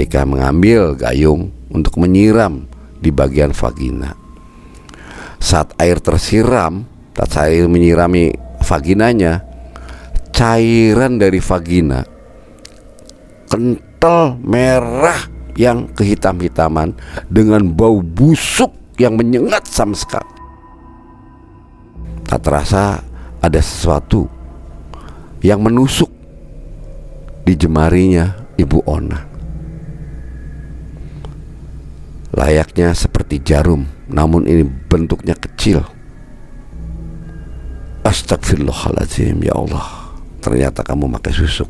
ketika mengambil gayung untuk menyiram di bagian vagina. Saat air menyirami vaginanya, cairan dari vagina kental merah yang kehitam-hitaman dengan bau busuk yang menyengat sama sekali. Tak terasa ada sesuatu yang menusuk di jemarinya Ibu Ona. Layaknya seperti jarum, namun ini bentuknya kecil. Astagfirullahaladzim, ya Allah, ternyata kamu pakai susuk.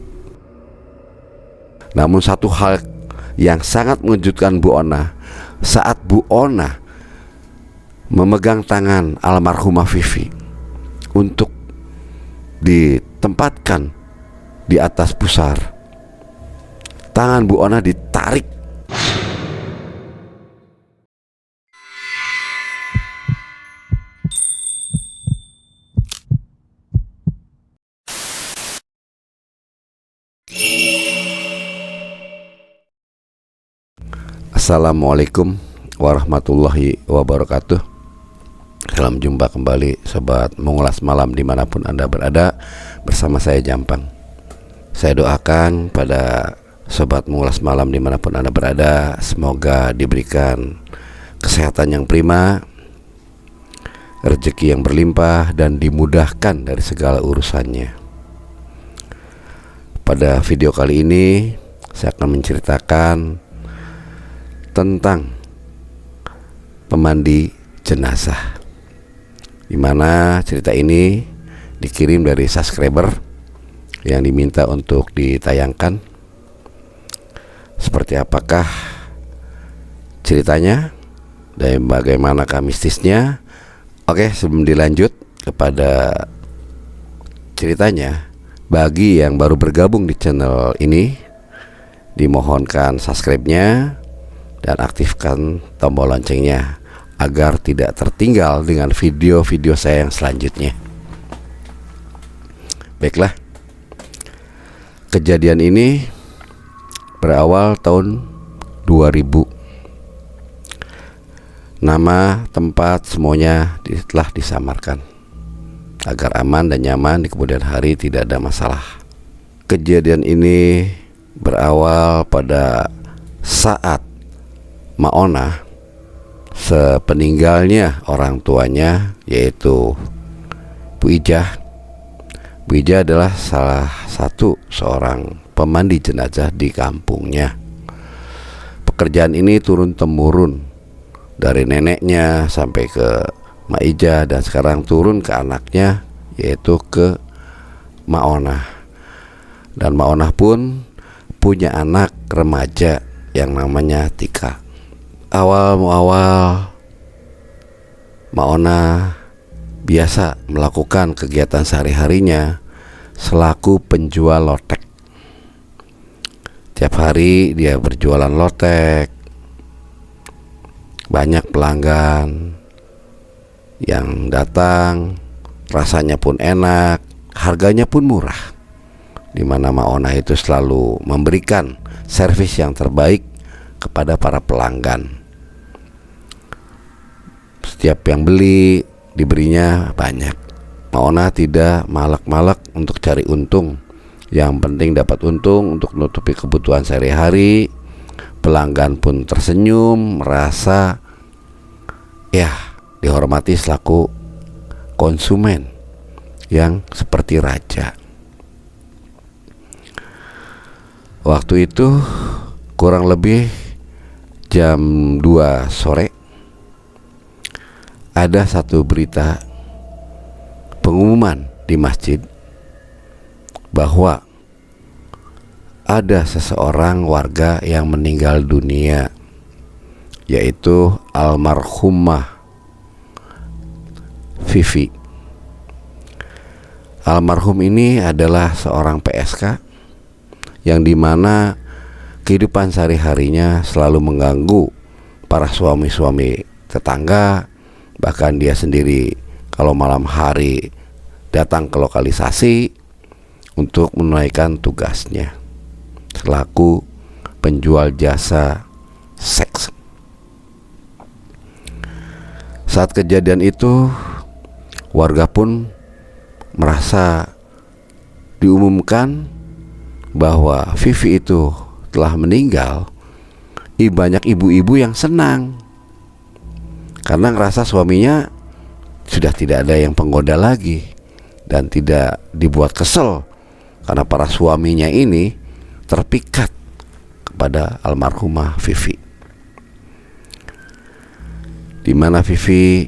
Namun satu hal yang sangat mengejutkan Bu Ona, saat Bu Ona memegang tangan almarhumah Vivi untuk ditempatkan di atas pusar, tangan Bu Ona ditarik. Assalamualaikum warahmatullahi wabarakatuh. Salam jumpa kembali sobat mengulas malam dimanapun Anda berada, bersama saya Jampang. Saya doakan pada sobat mengulas malam dimanapun Anda berada, semoga diberikan kesehatan yang prima, rezeki yang berlimpah, dan dimudahkan dari segala urusannya. Pada video kali ini saya akan menceritakan tentang pemandi jenazah, dimana cerita ini dikirim dari subscriber yang diminta untuk ditayangkan. Seperti apakah ceritanya dan bagaimanakah mistisnya? Oke, sebelum dilanjut kepada ceritanya, bagi yang baru bergabung di channel ini, dimohonkan subscribe-nya dan aktifkan tombol loncengnya agar tidak tertinggal dengan video-video saya yang selanjutnya. Baiklah, kejadian ini berawal tahun 2000. Nama, tempat, semuanya telah disamarkan agar aman dan nyaman di kemudian hari, tidak ada masalah. Kejadian ini berawal pada saat Ma Ona sepeninggalnya orang tuanya, yaitu Bu Ijah. Bu Ijah adalah salah satu seorang pemandi jenazah di kampungnya. Pekerjaan ini turun-temurun dari neneknya sampai ke Ma Ijah, dan sekarang turun ke anaknya, yaitu ke Ma Ona. Dan Ma Ona pun punya anak remaja yang namanya Tika. Awal Ma Ona biasa melakukan kegiatan sehari-harinya selaku penjual lotek. Tiap hari dia berjualan lotek, banyak pelanggan yang datang, rasanya pun enak, harganya pun murah, dimana Ma Ona itu selalu memberikan servis yang terbaik kepada para pelanggan. Setiap yang beli diberinya banyak. Ma Ona tidak malak-malak untuk cari untung, yang penting dapat untung untuk menutupi kebutuhan sehari-hari. Pelanggan pun tersenyum, merasa ya dihormati selaku konsumen yang seperti raja. Waktu itu kurang lebih jam 2 sore, ada satu berita pengumuman di masjid bahwa ada seseorang warga yang meninggal dunia, yaitu almarhumah Vivi. Almarhum ini adalah seorang PSK yang dimana kehidupan sehari-harinya selalu mengganggu para suami-suami tetangga. Bahkan dia sendiri kalau malam hari datang ke lokalisasi untuk menunaikan tugasnya selaku penjual jasa seks. Saat kejadian itu, warga pun merasa diumumkan bahwa Vivi itu telah meninggal. Banyak ibu-ibu yang senang karena ngerasa suaminya sudah tidak ada yang penggoda lagi dan tidak dibuat kesel karena para suaminya ini terpikat kepada almarhumah Vivi. Di mana Vivi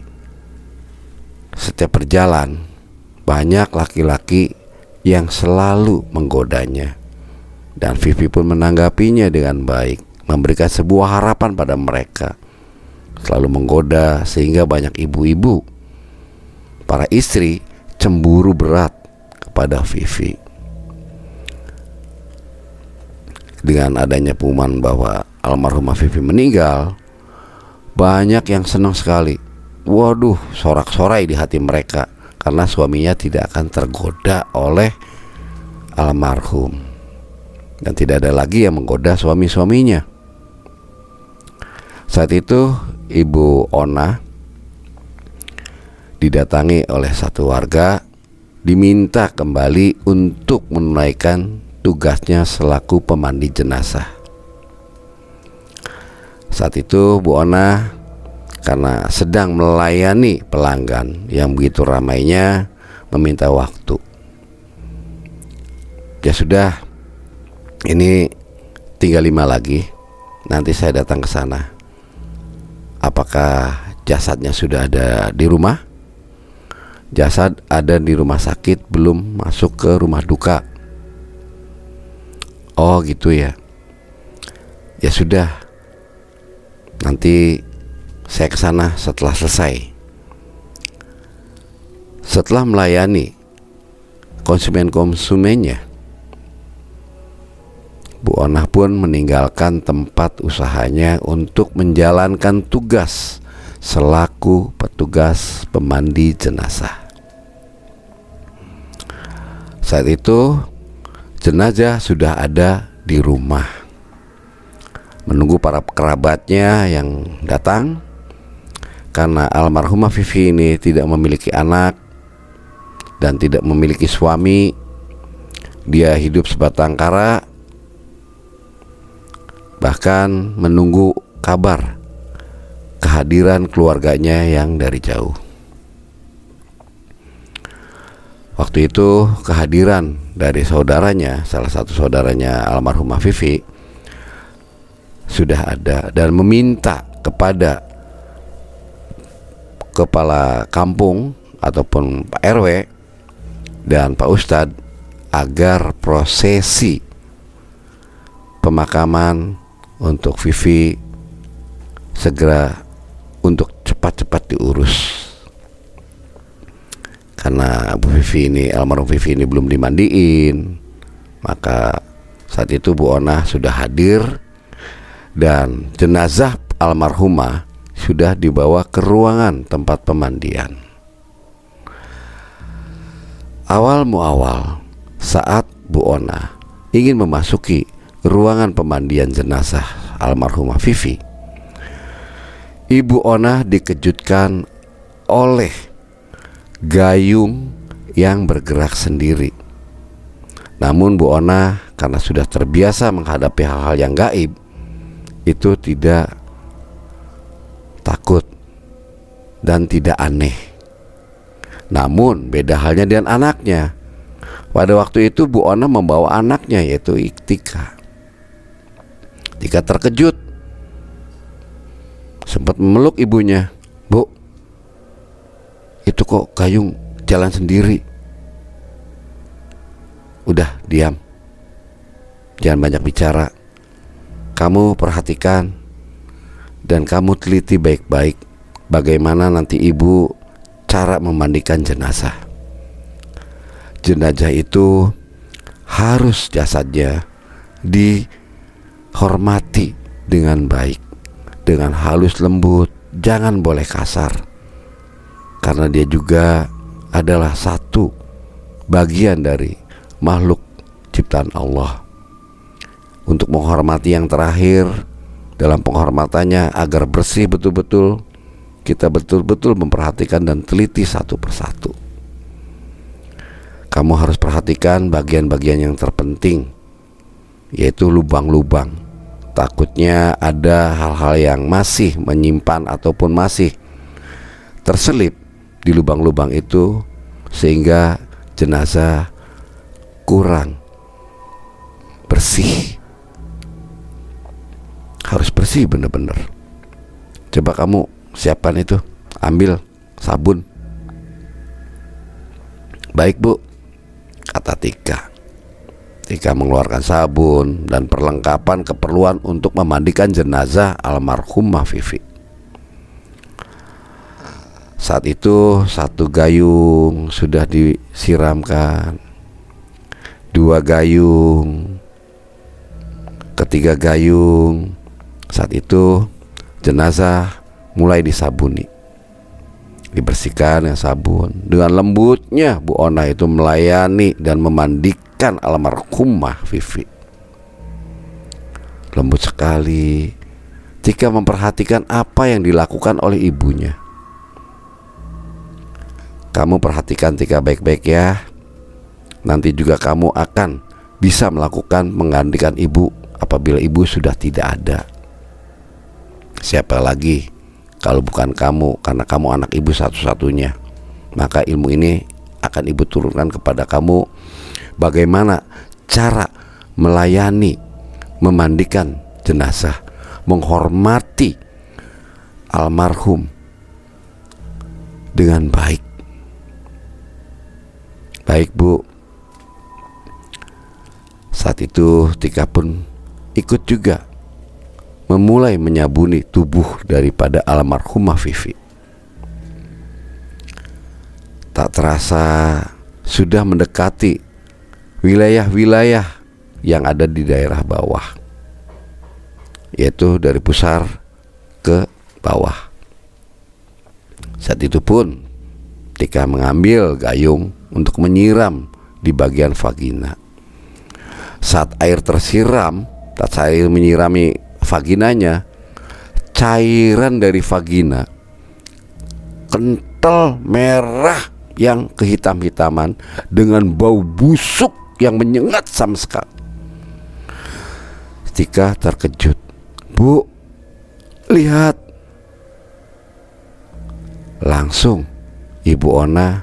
setiap berjalan banyak laki-laki yang selalu menggodanya, dan Vivi pun menanggapinya dengan baik, memberikan sebuah harapan pada mereka, selalu menggoda sehingga banyak ibu-ibu, para istri cemburu berat kepada Vivi. Dengan adanya pengumuman bahwa almarhumah Vivi meninggal, banyak yang senang sekali. Waduh, sorak-sorai di hati mereka karena suaminya tidak akan tergoda oleh almarhum, dan tidak ada lagi yang menggoda suami-suaminya. Saat itu Ibu Ona didatangi oleh satu warga, diminta kembali untuk menunaikan tugasnya selaku pemandi jenazah. Saat itu Bu Ona karena sedang melayani pelanggan yang begitu ramainya meminta waktu. Ya sudah, ini tinggal 5 lagi, nanti saya datang ke sana. Apakah jasadnya sudah ada di rumah? Jasad ada di rumah sakit, belum masuk ke rumah duka. Oh gitu ya. Ya sudah, nanti saya ke sana setelah selesai. Setelah melayani konsumen-konsumennya, Bu Ona pun meninggalkan tempat usahanya untuk menjalankan tugas selaku petugas pemandi jenazah. Saat itu jenazah sudah ada di rumah, menunggu para kerabatnya yang datang. Karena almarhumah Vivi ini tidak memiliki anak dan tidak memiliki suami, dia hidup sebatang kara, bahkan menunggu kabar kehadiran keluarganya yang dari jauh. Waktu itu kehadiran dari saudaranya, salah satu saudaranya almarhumah Vivi, sudah ada dan meminta kepada kepala kampung ataupun Pak RW dan Pak Ustadz agar prosesi pemakaman untuk Vivi segera untuk cepat-cepat diurus, karena Bu Vivi ini, almarhum Vivi ini belum dimandiin. Maka saat itu Bu Ona sudah hadir dan jenazah almarhumah sudah dibawa ke ruangan tempat pemandian. Awal muawal saat Bu Ona ingin memasuki ruangan pemandian jenazah almarhumah Vivi, Ibu Ona dikejutkan oleh gayung yang bergerak sendiri. Namun Bu Ona karena sudah terbiasa menghadapi hal-hal yang gaib, itu tidak takut dan tidak aneh. Namun beda halnya dengan anaknya. Pada waktu itu Bu Ona membawa anaknya, yaitu Tika. Tika terkejut, sempat memeluk ibunya. Bu, itu kok gayung jalan sendiri? Udah, diam, jangan banyak bicara. Kamu perhatikan dan kamu teliti baik-baik bagaimana nanti ibu cara memandikan jenazah. Jenazah itu harus jasadnya dihormati dengan baik, dengan halus lembut, jangan boleh kasar, karena dia juga adalah satu bagian dari makhluk ciptaan Allah. untuk menghormati yang terakhir. Dalam penghormatannya agar bersih betul-betul, kita betul-betul memperhatikan dan teliti satu persatu. Kamu harus perhatikan bagian-bagian yang terpenting, yaitu lubang-lubang. Takutnya ada hal-hal yang masih menyimpan ataupun masih terselip di lubang-lubang itu, sehingga jenazah kurang bersih. Harus bersih benar-benar. Coba kamu siapkan itu, ambil sabun. Baik Bu, kata Tika. Tika mengeluarkan sabun dan perlengkapan keperluan untuk memandikan jenazah almarhumah Vivi. Saat itu 1 gayung sudah disiramkan, 2 gayung, ketiga gayung. Saat itu jenazah mulai disabuni, dibersihkan dengan sabun. Dengan lembutnya Bu Ona itu melayani dan memandikan almarhumah Vivi. Lembut sekali. Tika memperhatikan apa yang dilakukan oleh ibunya. Kamu perhatikan Tika baik-baik ya. Nanti juga kamu akan bisa melakukan menggantikan ibu apabila ibu sudah tidak ada. Siapa lagi kalau bukan kamu, karena kamu anak ibu satu-satunya. Maka ilmu ini akan ibu turunkan kepada kamu, bagaimana cara melayani, memandikan jenazah, menghormati almarhum dengan baik. Baik Bu. Saat itu Tika pun ikut juga memulai menyabuni tubuh daripada almarhumah Vivi. Tak terasa sudah mendekati wilayah-wilayah yang ada di daerah bawah, yaitu dari pusar ke bawah. Saat itu pun Tika mengambil gayung untuk menyiram di bagian vagina. Saat air tersiram, saat air menyirami vaginanya, cairan dari vagina kental merah yang kehitam-hitaman dengan bau busuk yang menyengat sama sekali. Tika terkejut. Bu, lihat. Langsung Ibu Ona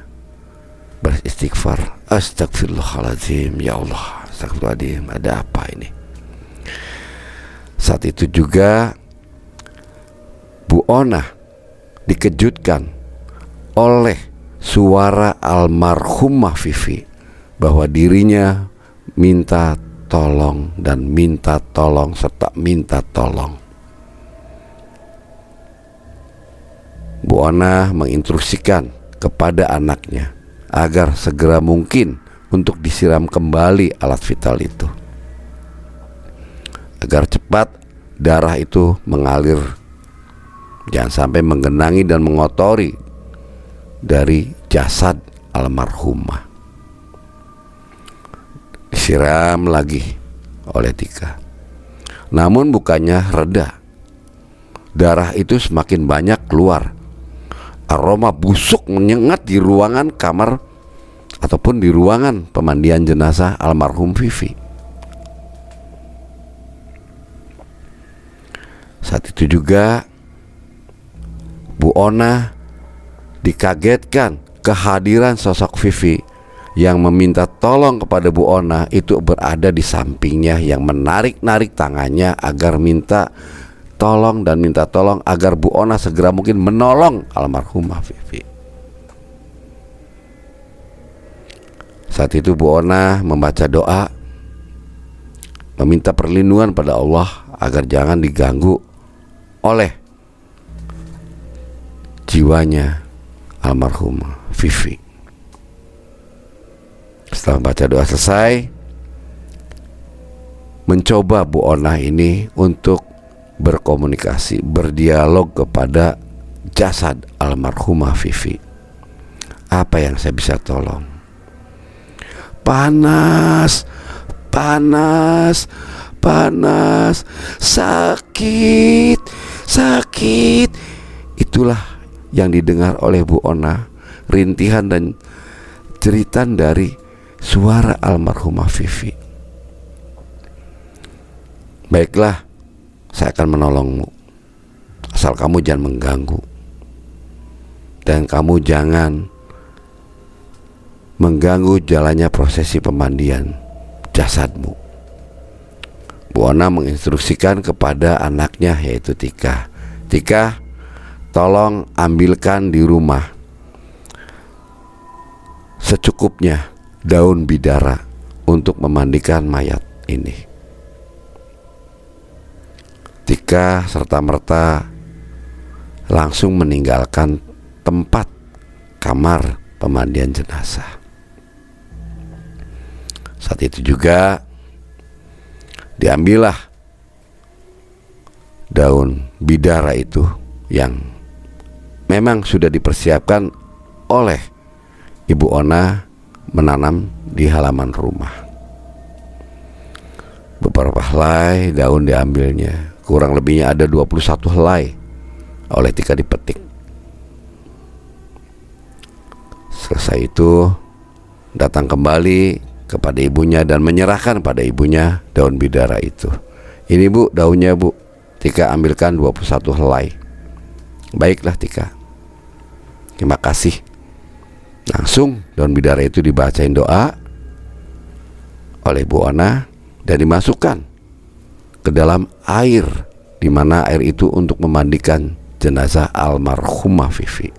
beristighfar. Astagfirullahaladzim, ya Allah, astagfirullahaladzim, ada apa ini? Saat itu juga Bu Ona dikejutkan oleh suara almarhumah Vivi bahwa dirinya minta tolong dan minta tolong serta minta tolong. Bu Ona menginstruksikan kepada anaknya agar segera mungkin untuk disiram kembali alat vital itu, agar cepat darah itu mengalir, jangan sampai menggenangi dan mengotori dari jasad almarhumah. Disiram lagi oleh Tika. Namun bukannya reda, darah itu semakin banyak keluar. Aroma busuk menyengat di ruangan kamar ataupun di ruangan pemandian jenazah almarhum Vivi. Saat itu juga Bu Ona dikagetkan kehadiran sosok Vivi yang meminta tolong kepada Bu Ona itu berada di sampingnya, yang menarik-narik tangannya agar minta tolong dan minta tolong agar Bu Ona segera mungkin menolong almarhumah Vivi. Saat itu Bu Ona membaca doa, meminta perlindungan pada Allah agar jangan diganggu oleh jiwanya almarhumah Vivi. Setelah membaca doa selesai, mencoba Bu Ona ini untuk berkomunikasi, berdialog kepada jasad almarhumah Vivi. Apa yang saya bisa tolong? Panas, panas, panas, sakit, sakit. Itulah yang didengar oleh Bu Ona, rintihan dan jeritan dari suara almarhumah Vivi. Baiklah, saya akan menolongmu, asal kamu jangan mengganggu, dan kamu jangan mengganggu jalannya prosesi pemandian jasadmu. Bu Ona menginstruksikan kepada anaknya, yaitu Tika. Tika, tolong ambilkan di rumah secukupnya daun bidara untuk memandikan mayat ini. Tika serta-merta langsung meninggalkan tempat kamar pemandian jenazah. Saat itu juga diambillah daun bidara itu yang memang sudah dipersiapkan oleh Ibu Ona menanam di halaman rumah. Beberapa helai daun diambilnya, kurang lebihnya ada 21 helai, oleh Tika dipetik. Selesai itu datang kembali kepada ibunya dan menyerahkan pada ibunya daun bidara itu. Ini Bu, daunnya Bu. Tika ambilkan 21 helai. Baiklah Tika, terima kasih. Langsung daun bidara itu dibacain doa oleh Bu Ona dan dimasukkan ke dalam air, di mana air itu untuk memandikan jenazah almarhumah Vivi.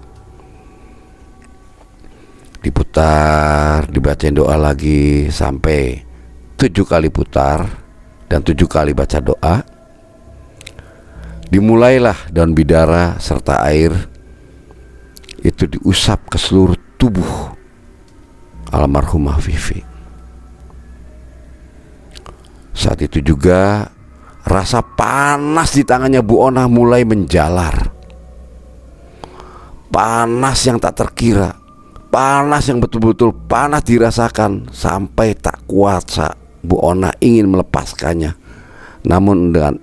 Diputar, dibacain doa lagi sampai 7 kali putar dan 7 kali baca doa. Dimulailah daun bidara serta air itu diusap ke seluruh tubuh almarhumah Vivi. Saat itu juga rasa panas di tangannya Bu Ona mulai menjalar. Panas yang tak terkira, panas yang betul-betul panas dirasakan, sampai tak kuasa Bu Ona ingin melepaskannya. Namun dengan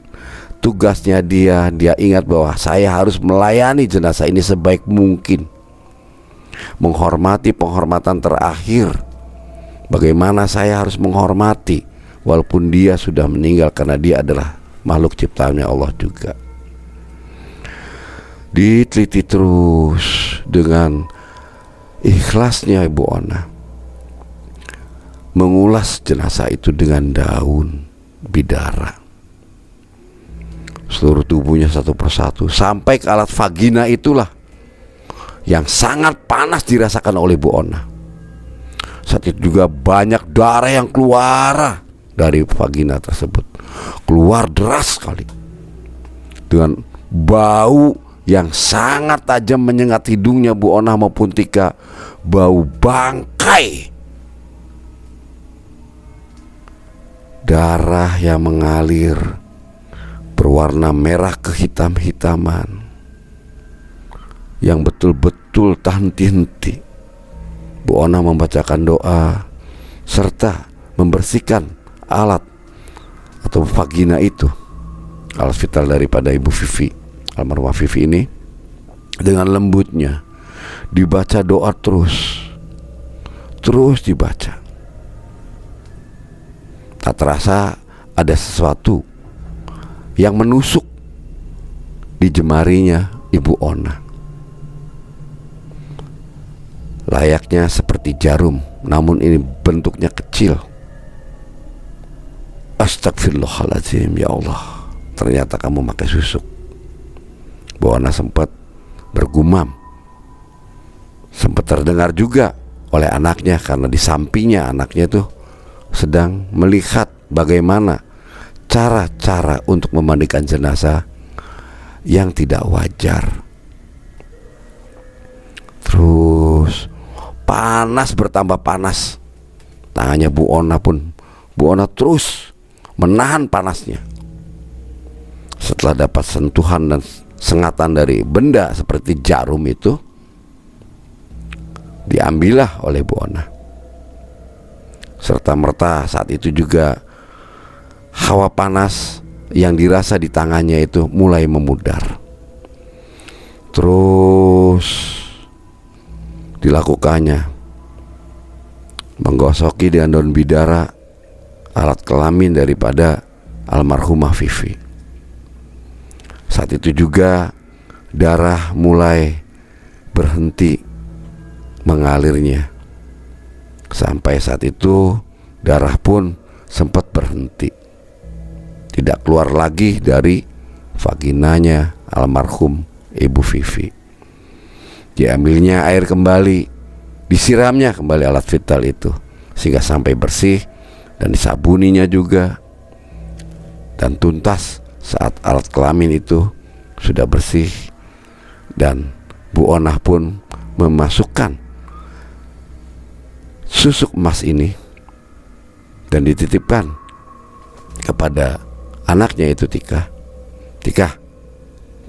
tugasnya dia ingat bahwa saya harus melayani jenazah ini sebaik mungkin, menghormati penghormatan terakhir. Bagaimana saya harus menghormati walaupun dia sudah meninggal, karena dia adalah makhluk ciptaannya Allah juga. Diteliti terus dengan ikhlasnya Ibu Ona, mengulas jenazah itu dengan daun bidara, seluruh tubuhnya satu persatu sampai ke alat vagina itulah yang sangat panas dirasakan oleh Bu Ona. Saat itu juga banyak darah yang keluar dari vagina tersebut, keluar deras sekali dengan bau yang sangat tajam menyengat hidungnya Bu Ona maupun Tika, bau bangkai. Darah yang mengalir berwarna merah kehitam-hitaman yang betul-betul tak henti-henti. Bu Ona membacakan doa serta membersihkan alat atau vagina itu, alat vital daripada Ibu Vivi, almarhumah Vivi ini. Dengan lembutnya dibaca doa terus dibaca. Tak terasa ada sesuatu yang menusuk di jemarinya Ibu Ona, layaknya seperti jarum, namun ini bentuknya kecil. Astagfirullahaladzim, ya Allah, ternyata kamu pakai susuk. Bu Ona sempat bergumam, sempat terdengar juga oleh anaknya, karena di sampingnya anaknya tuh sedang melihat bagaimana cara-cara untuk memandikan jenazah yang tidak wajar. Terus panas bertambah panas tangannya Bu Ona pun. Bu Ona terus menahan panasnya. Setelah dapat sentuhan dan sengatan dari benda seperti jarum itu, diambillah oleh Bu Ona. Serta merta saat itu juga hawa panas yang dirasa di tangannya itu mulai memudar. Terus dilakukannya menggosoki dengan daun bidara alat kelamin daripada almarhumah Vivi. Saat itu juga darah mulai berhenti mengalirnya. Sampai saat itu darah pun sempat berhenti, tidak keluar lagi dari vaginanya almarhum Ibu Vivi. Diambilnya air kembali, disiramnya kembali alat vital itu sehingga sampai bersih, dan disabuninya juga dan tuntas saat alat kelamin itu sudah bersih. Dan Bu Onah pun memasukkan susuk emas ini dan dititipkan kepada anaknya itu, Tika,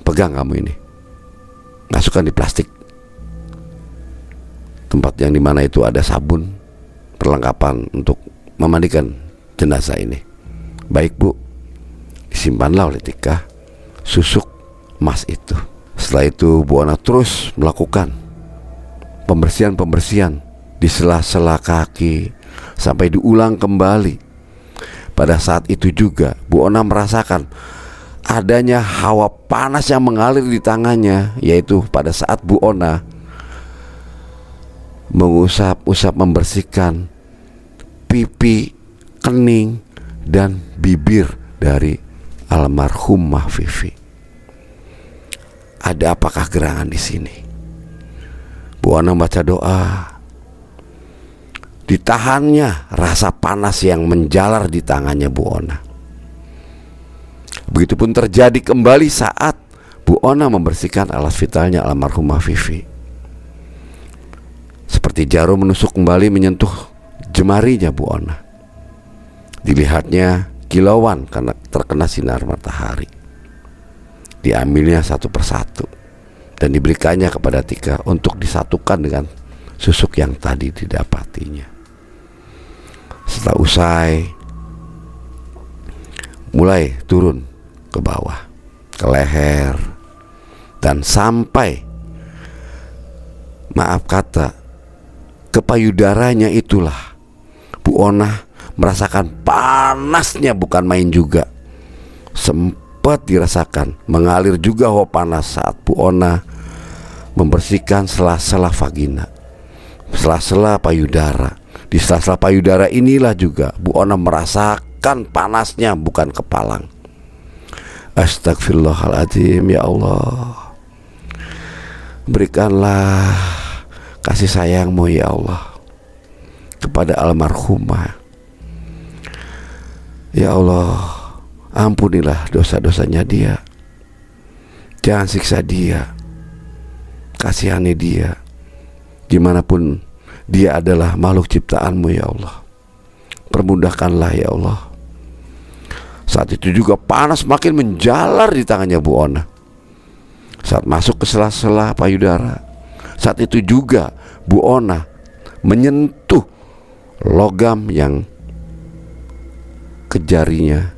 pegang kamu ini, masukkan di plastik tempat yang dimana itu ada sabun, perlengkapan untuk memandikan jenazah ini. Baik Bu, disimpanlah oleh Tika susuk emas itu. Setelah itu Bu Onah terus melakukan pembersihan di sela-sela kaki sampai diulang kembali. Pada saat itu juga Bu Onah merasakan adanya hawa panas yang mengalir di tangannya, yaitu pada saat Bu Onah mengusap-usap membersihkan pipi, kening, dan bibir dari almarhumah Vivi. Ada apakah gerangan di sini? Bu Onah baca doa. Ditahannya rasa panas yang menjalar di tangannya Bu Onah. Begitupun terjadi kembali saat Bu Onah membersihkan alat vitalnya almarhumah Vivi. Seperti jarum menusuk kembali menyentuh jemarinya Bu Onah. Dilihatnya kilauan karena terkena sinar matahari. Diambilnya satu persatu dan diberikannya kepada Tika untuk disatukan dengan susuk yang tadi didapatinya. Setelah usai, mulai turun ke bawah, ke leher, dan sampai, maaf kata, ke payudaranya. Itulah Bu Onah merasakan panasnya bukan main juga. Sempat dirasakan mengalir juga hawa panas saat Bu Onah membersihkan sela-sela vagina, sela-sela payudara. Di sela-sela payudara inilah juga Bu Onah merasakan panasnya bukan kepalang. Astagfirullahaladzim. Ya Allah, berikanlah kasih sayangmu ya Allah kepada almarhumah. Ya Allah, ampunilah dosa-dosanya dia. Jangan siksa dia, kasihani dia. Dimanapun dia adalah makhluk ciptaanmu ya Allah, permudahkanlah ya Allah. Saat itu juga panas makin menjalar di tangannya Bu Onah saat masuk ke sela-sela payudara. Saat itu juga Bu Onah menyentuh logam yang ke jarinya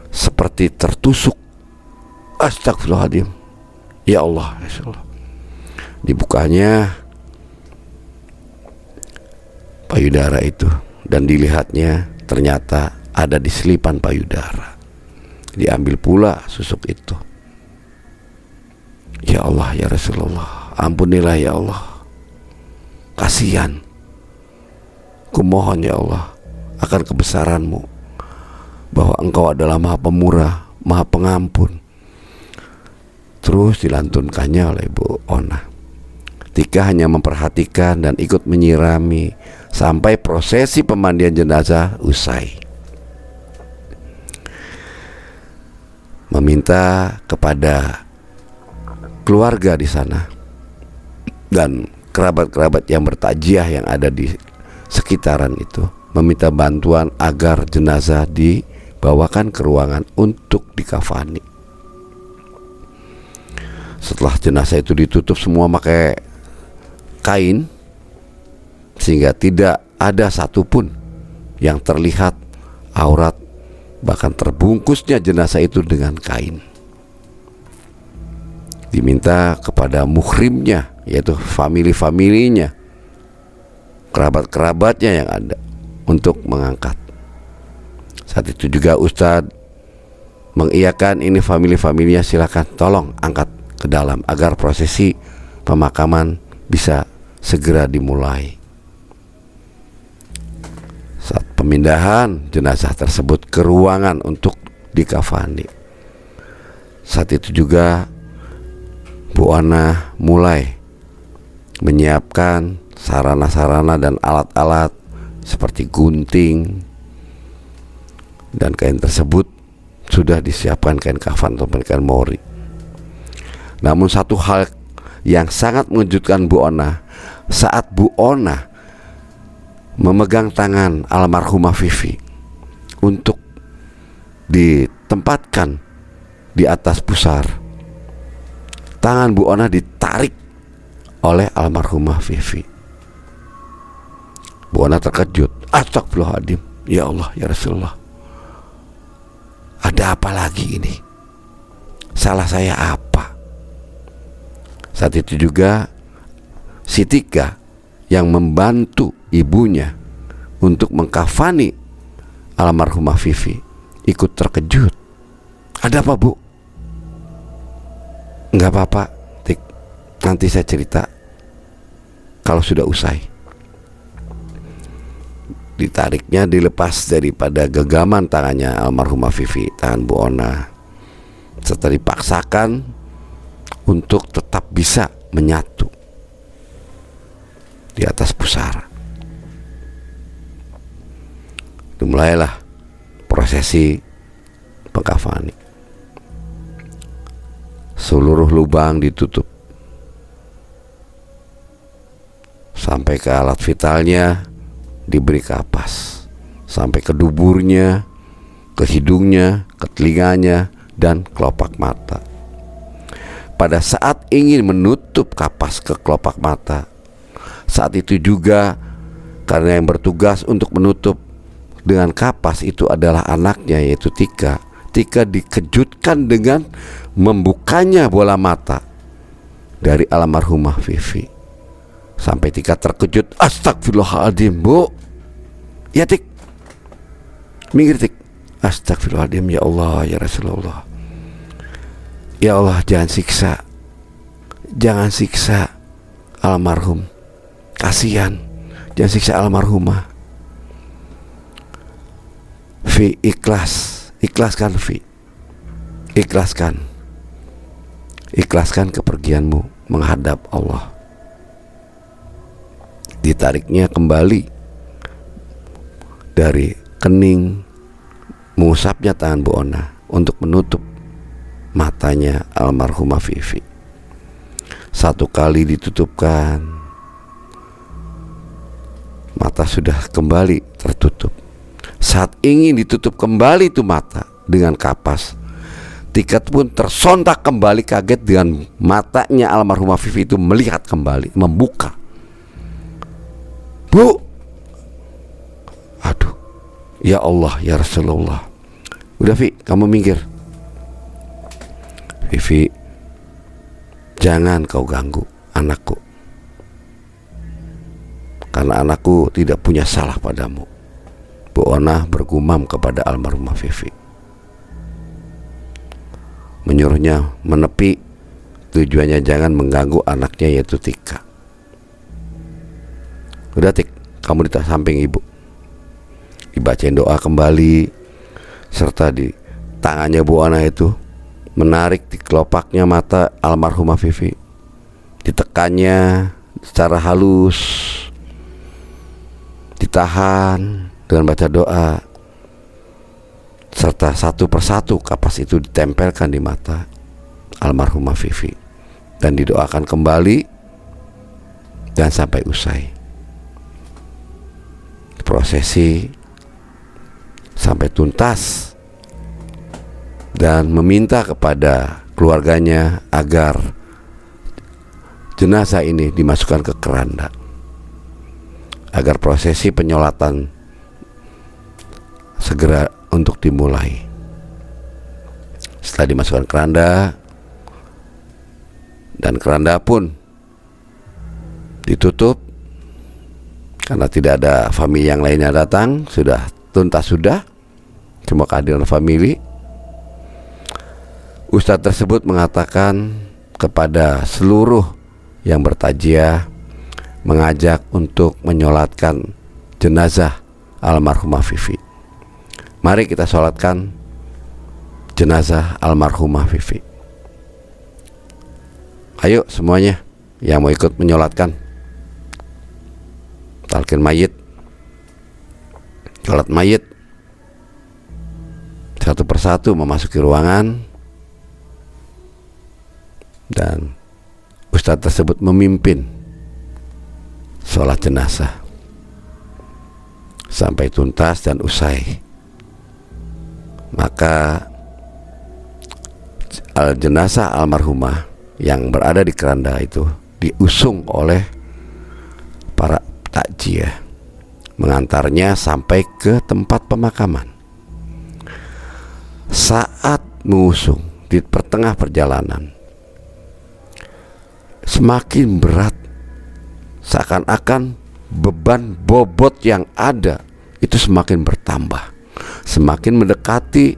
seperti tertusuk. Astagfirullahaladzim. Ya Allah, ya Allah. Dibukanya payudara itu dan dilihatnya ternyata ada di selipan payudara. Diambil pula susuk itu. Ya Allah, ya Rasulullah, ampunilah ya Allah. Kasihan, kumohon ya Allah akan kebesaranmu, bahwa Engkau adalah Maha Pemurah, Maha Pengampun. Terus dilantunkannya oleh Bu Onah. Tika hanya memperhatikan dan ikut menyirami sampai prosesi pemandian jenazah usai. Meminta kepada keluarga di sana dan kerabat-kerabat yang bertakziah yang ada di sekitaran itu, meminta bantuan agar jenazah dibawakan ke ruangan untuk dikafani. Setelah jenazah itu ditutup semua pakai kain sehingga tidak ada satupun yang terlihat aurat bahkan terbungkusnya jenazah itu dengan kain. Diminta kepada muhrimnya, yaitu famili-familinya, kerabat-kerabatnya yang ada, untuk mengangkat. Saat itu juga Ustadz mengiyakan, ini famili-familinya silakan tolong angkat ke dalam agar prosesi pemakaman bisa segera dimulai. Saat pemindahan jenazah tersebut ke ruangan untuk dikafani, saat itu juga Bu Ona mulai menyiapkan sarana-sarana dan alat-alat seperti gunting, dan kain tersebut sudah disiapkan, kain kafan atau kain mori. Namun satu hal yang sangat mengejutkan Bu Ona, saat Bu Ona memegang tangan almarhumah Vivi untuk ditempatkan di atas pusar, tangan Bu Ona ditarik oleh almarhumah Vivi. Bu Ona terkejut. Astagfirullahaladzim, ya Allah, ya Rasulullah, ada apa lagi ini? Salah saya apa? Saat itu juga si Tika yang membantu ibunya untuk mengkafani almarhumah Vivi ikut terkejut. Ada apa, Bu? Enggak apa-apa, Tik, nanti saya cerita kalau sudah usai. Ditariknya, dilepas daripada genggaman tangannya almarhumah Vivi, tangan Bu Ona, serta dipaksakan untuk tetap bisa menyatu di atas pusara. Dimulailah prosesi pengkafani. Seluruh lubang ditutup sampai ke alat vitalnya, diberi kapas sampai ke duburnya, ke hidungnya, ke telinganya, dan kelopak mata. Pada saat ingin menutup kapas ke kelopak mata, saat itu juga karena yang bertugas untuk menutup dengan kapas itu adalah anaknya, yaitu Tika. Tika dikejutkan dengan membukanya bola mata dari almarhumah Vivi, sampai Tika terkejut. Astagfirullahaladzim, Bu. Ya, Tik, minggir, Tik. Astagfirullahaladzim, ya Allah, ya Rasulullah, ya Allah, jangan siksa almarhum, kasihan, jangan siksa almarhumah. Vi, ikhlaskan Vi, ikhlaskan kepergianmu menghadap Allah. Ditariknya kembali dari kening, mengusapnya tangan Bu Ona untuk menutup matanya almarhumah Vivi. Satu kali ditutupkan, mata sudah kembali tertutup. Saat ingin ditutup kembali itu mata dengan kapas, Tika pun tersontak kembali, kaget dengan matanya almarhumah Vivi itu melihat kembali, membuka. Bu, aduh, ya Allah, ya Rasulullah. Udah, Vi, kamu minggir. Vivi, jangan kau ganggu anakku, karena anakku tidak punya salah padamu. Bu Ona bergumam kepada almarhumah Vivi, menyuruhnya menepi, tujuannya jangan mengganggu anaknya, yaitu Tika. Udah, Tik, kamu di samping ibu. Dibacain doa kembali, serta di tangannya Bu Ona itu menarik di kelopaknya mata almarhumah Vivi, ditekannya secara halus, ditahan dengan baca doa, serta satu persatu kapas itu ditempelkan di mata almarhumah Vivi dan didoakan kembali dan sampai usai. Prosesi sampai tuntas dan meminta kepada keluarganya agar jenazah ini dimasukkan ke keranda, agar prosesi penyolatan segera untuk dimulai. Setelah dimasukkan keranda, dan keranda pun ditutup karena tidak ada famili yang lainnya datang, sudah tuntas, sudah semua kehadiran famili. Ustadz tersebut mengatakan kepada seluruh yang bertajiah, mengajak untuk menyolatkan jenazah almarhumah Vivi. Mari kita sholatkan jenazah almarhumah Vivi. Ayo semuanya yang mau ikut menyolatkan talqin mayit, sholat mayit. Satu persatu memasuki ruangan, dan ustadz tersebut memimpin sholat jenazah sampai tuntas dan usai. Maka jenazah almarhumah yang berada di keranda itu diusung oleh para takjiah, mengantarnya sampai ke tempat pemakaman. Saat mengusung di pertengah perjalanan, semakin berat, seakan-akan beban bobot yang ada itu semakin bertambah. Semakin mendekati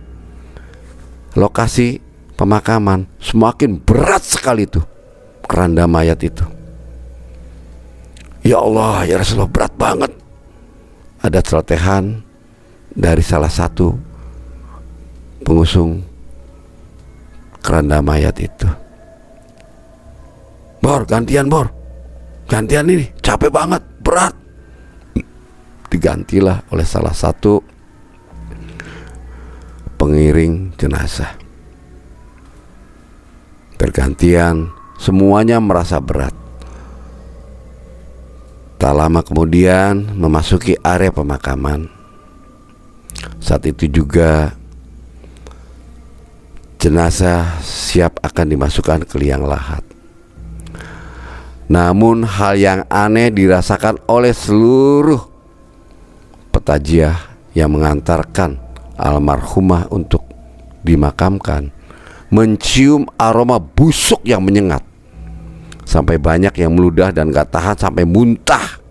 lokasi pemakaman, semakin berat sekali itu keranda mayat itu. Ya Allah, ya Rasulullah, berat banget. Ada celotehan dari salah satu pengusung keranda mayat itu. Bor, gantian Bor, gantian ini, capek banget, berat. Digantilah oleh salah satu pengiring jenazah. Bergantian, semuanya merasa berat. Tak lama kemudian memasuki area pemakaman. Saat itu juga jenazah siap akan dimasukkan ke liang lahat. Namun hal yang aneh dirasakan oleh seluruh petajiah yang mengantarkan almarhumah untuk dimakamkan. Mencium aroma busuk yang menyengat, sampai banyak yang meludah dan gak tahan sampai muntah.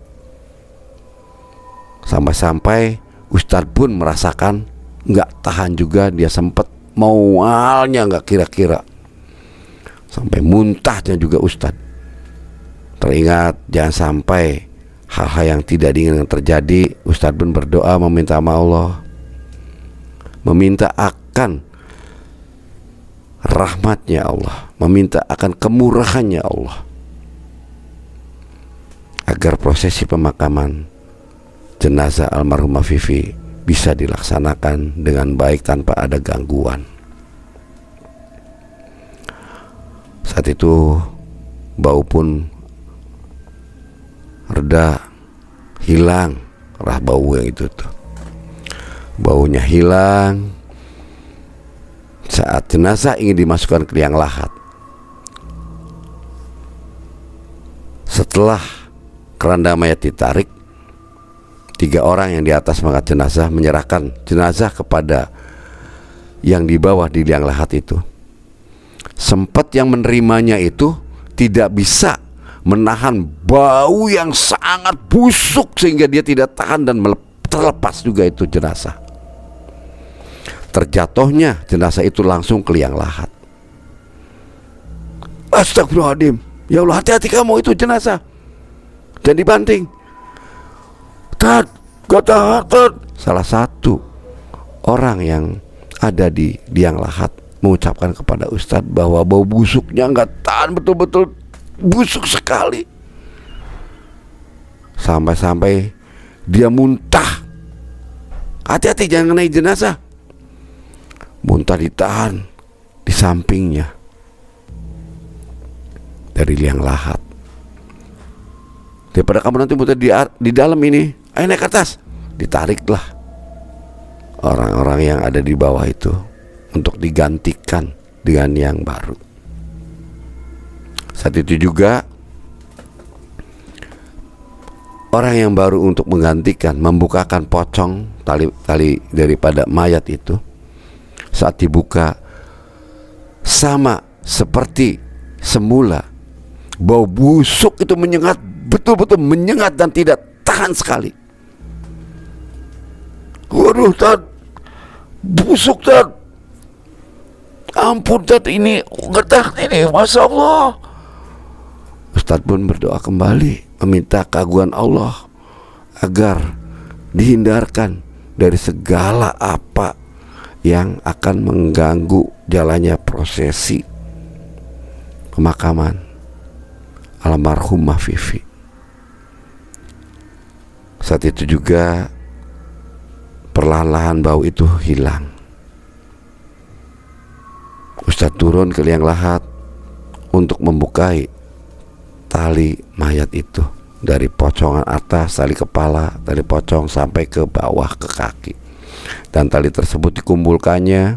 Sampai-sampai Ustadz pun merasakan gak tahan juga, dia sempat maualnya gak kira-kira, sampai muntahnya juga Ustadz. Teringat jangan sampai hal-hal yang tidak diinginkan terjadi. Ustadz pun berdoa meminta sama Allah, meminta akan rahmatnya Allah, meminta akan kemurahannya Allah, agar prosesi pemakaman jenazah almarhumah Vivi bisa dilaksanakan dengan baik tanpa ada gangguan. Saat itu bau pun reda, hilang rah bau yang itu tuh. Baunya hilang. Saat jenazah ingin dimasukkan ke liang lahat, setelah keranda mayat ditarik, 3 orang yang di atas mengangkat jenazah menyerahkan jenazah kepada yang di bawah di liang lahat itu. Sempat yang menerimanya itu tidak bisa menahan bau yang sangat busuk sehingga dia tidak tahan dan terlepas juga itu jenazah. Terjatuhnya jenazah itu langsung ke liang lahat. Astagfirullahaladzim, ya Allah, hati-hati kamu, itu jenazah, jangan dibanting. Tad, salah satu orang yang ada di liang lahat mengucapkan kepada Ustadz bahwa bau busuknya nggak tahan, betul-betul busuk sekali. Sampai-sampai dia muntah. Hati-hati jangan kenai jenazah. Muntah ditahan di sampingnya dari liang lahat. Daripada kamu nanti muntah di dalam ini, ayo naik ke atas. Ditariklah orang-orang yang ada di bawah itu untuk digantikan dengan yang baru. Saat itu juga orang yang baru untuk menggantikan membukakan pocong tali daripada mayat itu. Saat dibuka, sama seperti semula, bau busuk itu menyengat, betul-betul menyengat dan tidak tahan sekali. Waduh, Tad, busuk, Tad. Ampun, Tad, ini getah ini, Masya Allah. Ustadz pun berdoa kembali, meminta keagungan Allah agar dihindarkan dari segala apa yang akan mengganggu jalannya prosesi pemakaman almarhumah Vivi. Saat itu juga perlahan-lahan bau itu hilang. Ustadz turun ke liang lahat untuk membukai tali mayat itu dari pocongan atas, tali kepala, tali pocong sampai ke bawah ke kaki. Dan tali tersebut dikumpulkannya,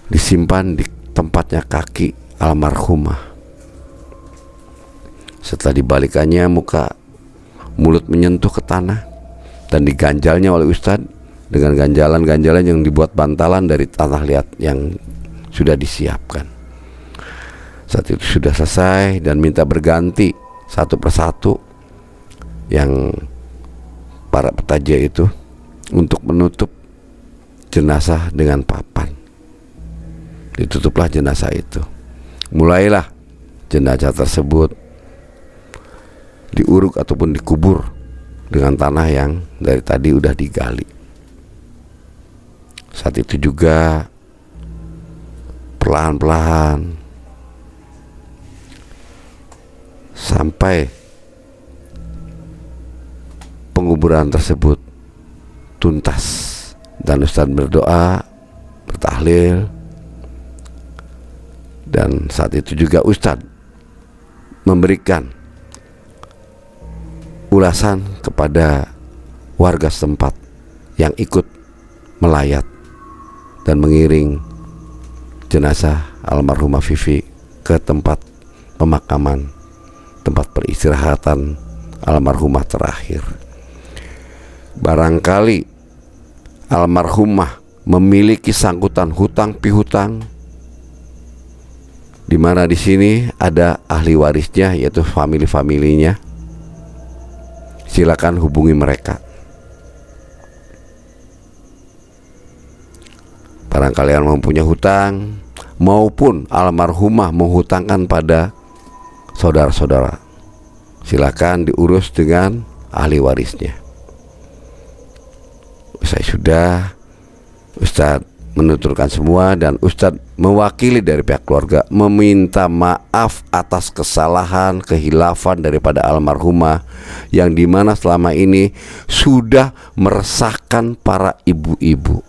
disimpan di tempatnya kaki almarhumah. Setelah dibalikannya, mulut menyentuh ke tanah dan diganjalnya oleh Ustadz dengan ganjalan-ganjalan yang dibuat bantalan dari tanah liat yang sudah disiapkan. Saat itu sudah selesai dan minta berganti satu persatu yang para petaja itu untuk menutup jenazah dengan papan. Ditutuplah jenazah itu. Mulailah jenazah tersebut diuruk ataupun dikubur dengan tanah yang dari tadi udah digali. Saat itu juga perlahan-lahan sampai penguburan tersebut tuntas dan Ustadz berdoa, bertahlil, dan saat itu juga Ustadz memberikan ulasan kepada warga setempat yang ikut melayat dan mengiring jenazah almarhumah Vivi ke tempat pemakaman, tempat peristirahatan almarhumah terakhir. Barangkali almarhumah memiliki sangkutan hutang pihutang, di mana di sini ada ahli warisnya, yaitu famili-familinya. Silakan hubungi mereka. Barangkali yang mempunyai hutang maupun almarhumah menghutangkan pada saudara-saudara, silakan diurus dengan ahli warisnya. Usai sudah, Ustadz menuturkan semua dan Ustadz mewakili dari pihak keluarga meminta maaf atas kesalahan, kehilafan daripada almarhumah yang dimana selama ini sudah meresahkan para ibu-ibu,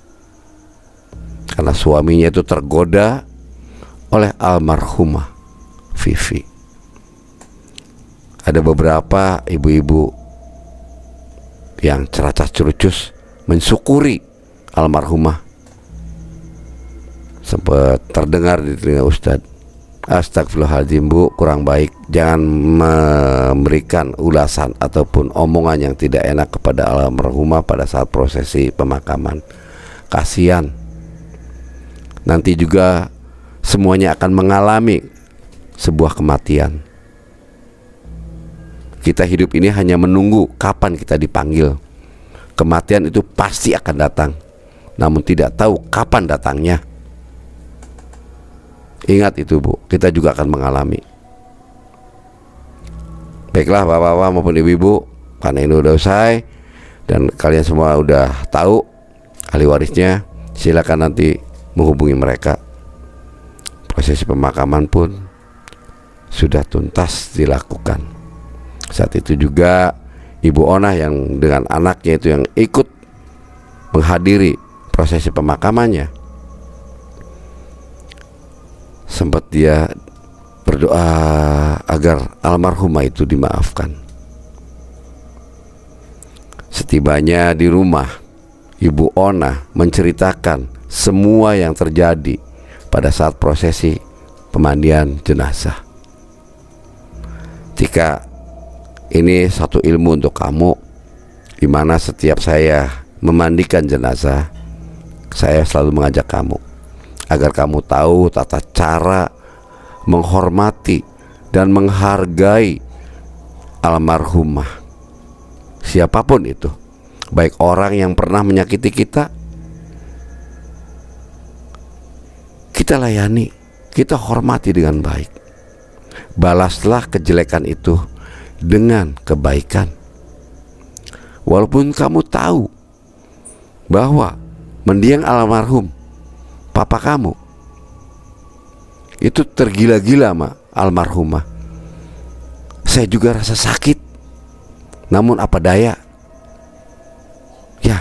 karena suaminya itu tergoda oleh almarhumah Vivi. Ada beberapa ibu-ibu yang ceracas cerucus mensyukuri almarhumah. Sempat terdengar di telinga Ustadz, astagfirullahaladzim Bu, kurang baik, jangan memberikan ulasan ataupun omongan yang tidak enak kepada almarhumah pada saat prosesi pemakaman. Kasihan, nanti juga semuanya akan mengalami sebuah kematian. Kita hidup ini hanya menunggu kapan kita dipanggil. Kematian itu pasti akan datang, namun tidak tahu kapan datangnya. Ingat itu Bu, kita juga akan mengalami. Baiklah bapak-bapak maupun ibu-ibu, karena ini udah usai dan kalian semua udah tahu ahli warisnya, silakan nanti menghubungi mereka. Prosesi pemakaman pun sudah tuntas dilakukan. Saat itu juga Ibu Ona yang dengan anaknya itu yang ikut menghadiri prosesi pemakamannya, sempat dia berdoa agar almarhumah itu dimaafkan. Setibanya di rumah, Ibu Ona menceritakan semua yang terjadi pada saat prosesi pemandian jenazah. Jika Ini satu ilmu untuk kamu, di mana setiap saya memandikan jenazah, saya selalu mengajak kamu agar kamu tahu tata cara menghormati dan menghargai almarhumah, siapapun itu, baik orang yang pernah menyakiti kita, kita layani, kita hormati dengan baik. Balaslah kejelekan itu dengan kebaikan. Walaupun kamu tahu bahwa mendiang almarhum papa kamu itu tergila-gila sama almarhumah, saya juga rasa sakit, namun apa daya, ya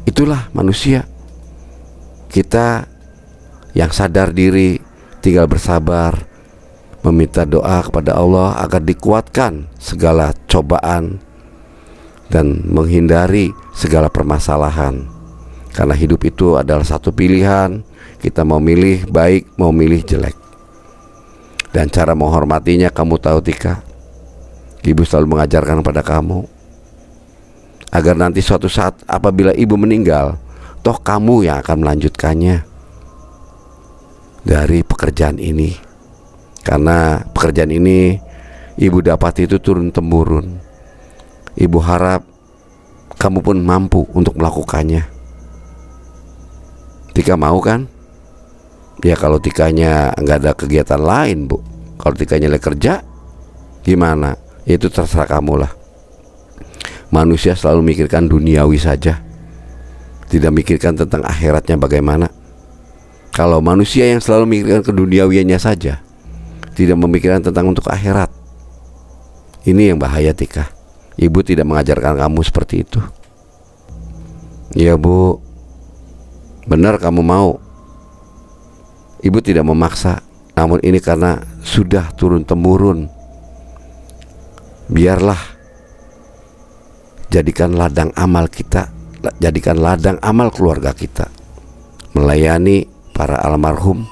itulah manusia. Kita yang sadar diri tinggal bersabar, meminta doa kepada Allah agar dikuatkan segala cobaan dan menghindari segala permasalahan. Karena hidup itu adalah satu pilihan, kita mau milih baik, mau milih jelek. Dan cara menghormatinya kamu tahu Tika, ibu selalu mengajarkan pada kamu agar nanti suatu saat apabila ibu meninggal, toh kamu yang akan melanjutkannya dari pekerjaan ini. Karena pekerjaan ini ibu dapat itu turun temurun. Ibu harap kamu pun mampu untuk melakukannya. Tika mau kan? Ya kalau Tikanya nggak ada kegiatan lain, Bu. Kalau Tikanya lagi kerja, gimana? Itu terserah kamu lah. Manusia selalu mikirkan duniawi saja, tidak mikirkan tentang akhiratnya bagaimana. Kalau manusia yang selalu mikirkan keduniawiannya saja, tidak memikirkan tentang untuk akhirat, ini yang bahaya Tika. Ibu tidak mengajarkan kamu seperti itu. Ya Bu, benar kamu mau. Ibu tidak memaksa, namun ini karena sudah turun temurun. Biarlah jadikan ladang amal kita, jadikan ladang amal keluarga kita melayani para almarhum,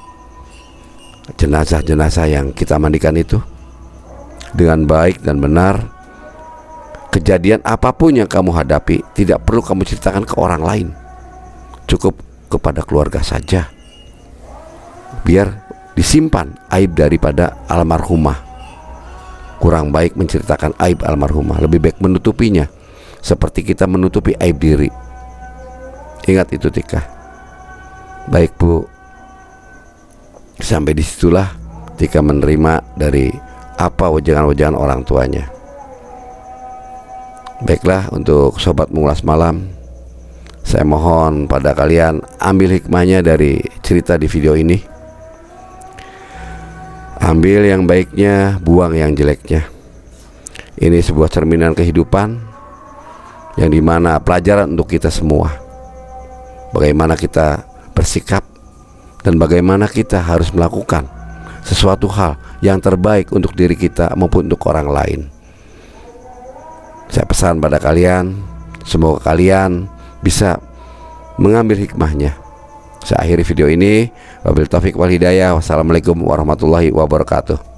jenazah-jenazah yang kita mandikan itu dengan baik dan benar. Kejadian apapun yang kamu hadapi tidak perlu kamu ceritakan ke orang lain, cukup kepada keluarga saja. Biar disimpan aib daripada almarhumah. Kurang baik menceritakan aib almarhumah, lebih baik menutupinya seperti kita menutupi aib diri. Ingat itu Tika. Baik Bu, sampai disitulah Tika menerima dari apa wejangan-wejangan orang tuanya. Baiklah, untuk sobat mengulas malam, saya mohon pada kalian ambil hikmahnya dari cerita di video ini. Ambil yang baiknya, buang yang jeleknya. Ini sebuah cerminan kehidupan yang dimana pelajaran untuk kita semua. Bagaimana kita bersikap dan bagaimana kita harus melakukan sesuatu hal yang terbaik untuk diri kita maupun untuk orang lain. Saya pesan pada kalian, semoga kalian bisa mengambil hikmahnya. Saya akhiri video ini. Wabillahi taufiq wal hidayah. Wassalamualaikum warahmatullahi wabarakatuh.